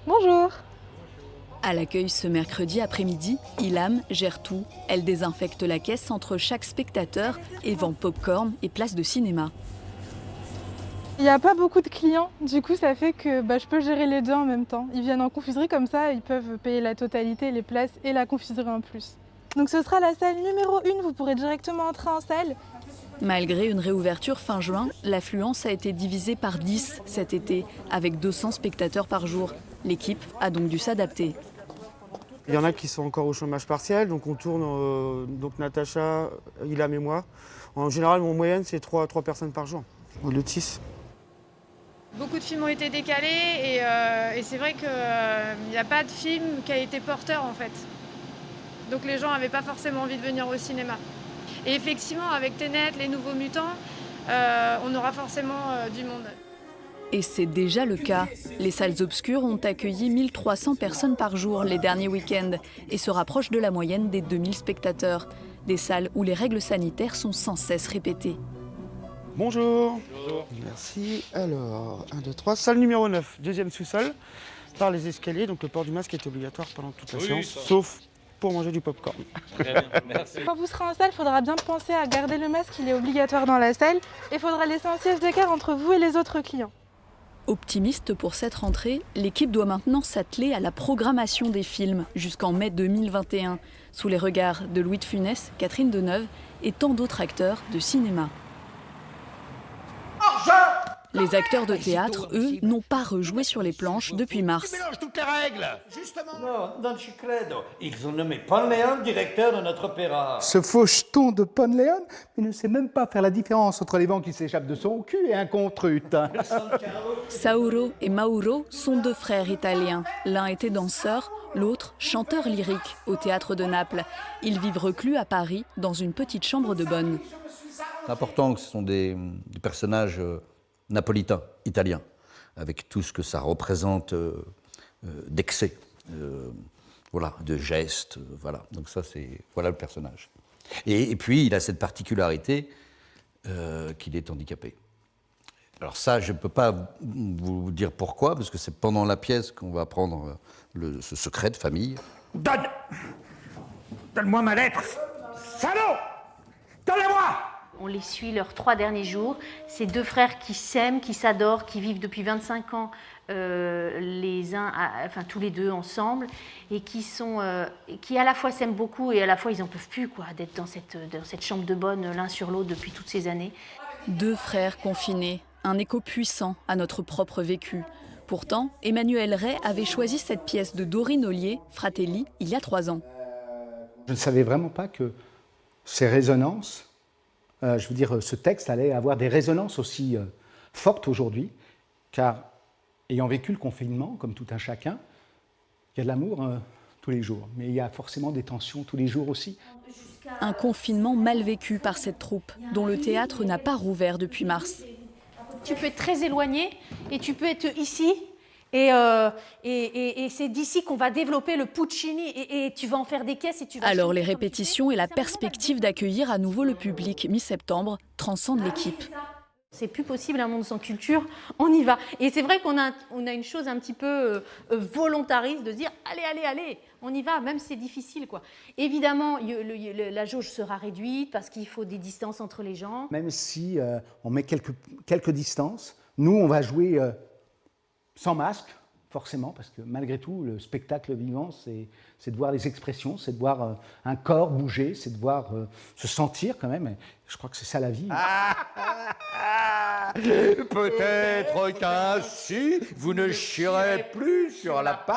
Bonjour. À l'accueil ce mercredi après-midi, Ilham gère tout. Elle désinfecte la caisse entre chaque spectateur et vend pop-corn et places de cinéma. Il n'y a pas beaucoup de clients, du coup ça fait que je peux gérer les deux en même temps. Ils viennent en confiserie comme ça, ils peuvent payer la totalité, les places et la confiserie en plus. Donc ce sera la salle numéro 1, vous pourrez directement entrer en salle. Malgré une réouverture fin juin, l'affluence a été divisée par 10 cet été, avec 200 spectateurs par jour. L'équipe a donc dû s'adapter. Il y en a qui sont encore au chômage partiel, donc on tourne, donc Natacha, Ilham et moi. En général, en moyenne, c'est 3 personnes par jour. Au lieu de 6. Beaucoup de films ont été décalés et c'est vrai qu'il n'y a pas de film qui a été porteur en fait. Donc les gens n'avaient pas forcément envie de venir au cinéma. Et effectivement, avec Tenet, les Nouveaux Mutants, on aura forcément du monde. Et c'est déjà le cas. Les salles obscures ont accueilli 1300 personnes par jour les derniers week-ends et se rapprochent de la moyenne des 2000 spectateurs. Des salles où les règles sanitaires sont sans cesse répétées. Bonjour. Bonjour. Merci. Alors, 1, 2, 3. Salle numéro 9, deuxième sous-sol, par les escaliers. Donc le port du masque est obligatoire pendant toute la séance, sauf pour manger du popcorn. Très bien, merci. Quand vous serez en salle, il faudra bien penser à garder le masque, il est obligatoire dans la salle. Et il faudra laisser un siège d'écart entre vous et les autres clients. Optimiste pour cette rentrée, l'équipe doit maintenant s'atteler à la programmation des films jusqu'en mai 2021, sous les regards de Louis de Funès, Catherine Deneuve et tant d'autres acteurs de cinéma. Les acteurs de théâtre, eux, n'ont pas rejoué sur les planches depuis mars. Tu mélanges toutes les règles. Justement. Non, non ci credo. Ils ont nommé Paul Léon directeur de notre opéra. Ce faucheton de Ponleone, il ne sait même pas faire la différence entre les vents qui s'échappent de son cul et un contrute. Sauro et Mauro sont deux frères italiens. L'un était danseur, l'autre chanteur lyrique au théâtre de Naples. Ils vivent reclus à Paris, dans une petite chambre de bonne. C'est important que ce sont des personnages napolitains, italiens, avec tout ce que ça représente d'excès, voilà, de gestes, voilà. Donc ça, voilà le personnage. Et puis, il a cette particularité qu'il est handicapé. Alors ça, je ne peux pas vous dire pourquoi, parce que c'est pendant la pièce qu'on va apprendre ce secret de famille. Donne-moi ma lettre. Salaud. Donne-la-moi. On les suit leurs 3 derniers jours. Ces deux frères qui s'aiment, qui s'adorent, qui vivent depuis 25 ans tous les deux ensemble et qui à la fois s'aiment beaucoup et à la fois ils n'en peuvent plus d'être dans cette chambre de bonne l'un sur l'autre depuis toutes ces années. Deux frères confinés, un écho puissant à notre propre vécu. Pourtant, Emmanuel Ray avait choisi cette pièce de Dorine Ollier, Fratelli, il y a 3 ans. Je ne savais vraiment pas que ces résonances, ce texte allait avoir des résonances aussi fortes aujourd'hui, car ayant vécu le confinement, comme tout un chacun, il y a de l'amour tous les jours, mais il y a forcément des tensions tous les jours aussi. Un confinement mal vécu par cette troupe, dont le théâtre n'a pas rouvert depuis mars. Tu peux être très éloigné et tu peux être ici. Et c'est d'ici qu'on va développer le Puccini et tu vas en faire des caisses et tu vas... Alors les répétitions et la perspective d'accueillir à nouveau le public mi-septembre transcendent l'équipe. C'est plus possible un monde sans culture, on y va. Et c'est vrai qu'on a une chose un petit peu volontariste de se dire allez, on y va, même si c'est difficile, quoi. Évidemment, la jauge sera réduite parce qu'il faut des distances entre les gens. Même si on met quelques distances, nous on va jouer sans masque, forcément, parce que malgré tout, le spectacle vivant, c'est de voir les expressions, c'est de voir un corps bouger, c'est de voir se sentir quand même. Et je crois que c'est ça la vie. Peut-être qu'ainsi, vous ne chierez plus sur la part.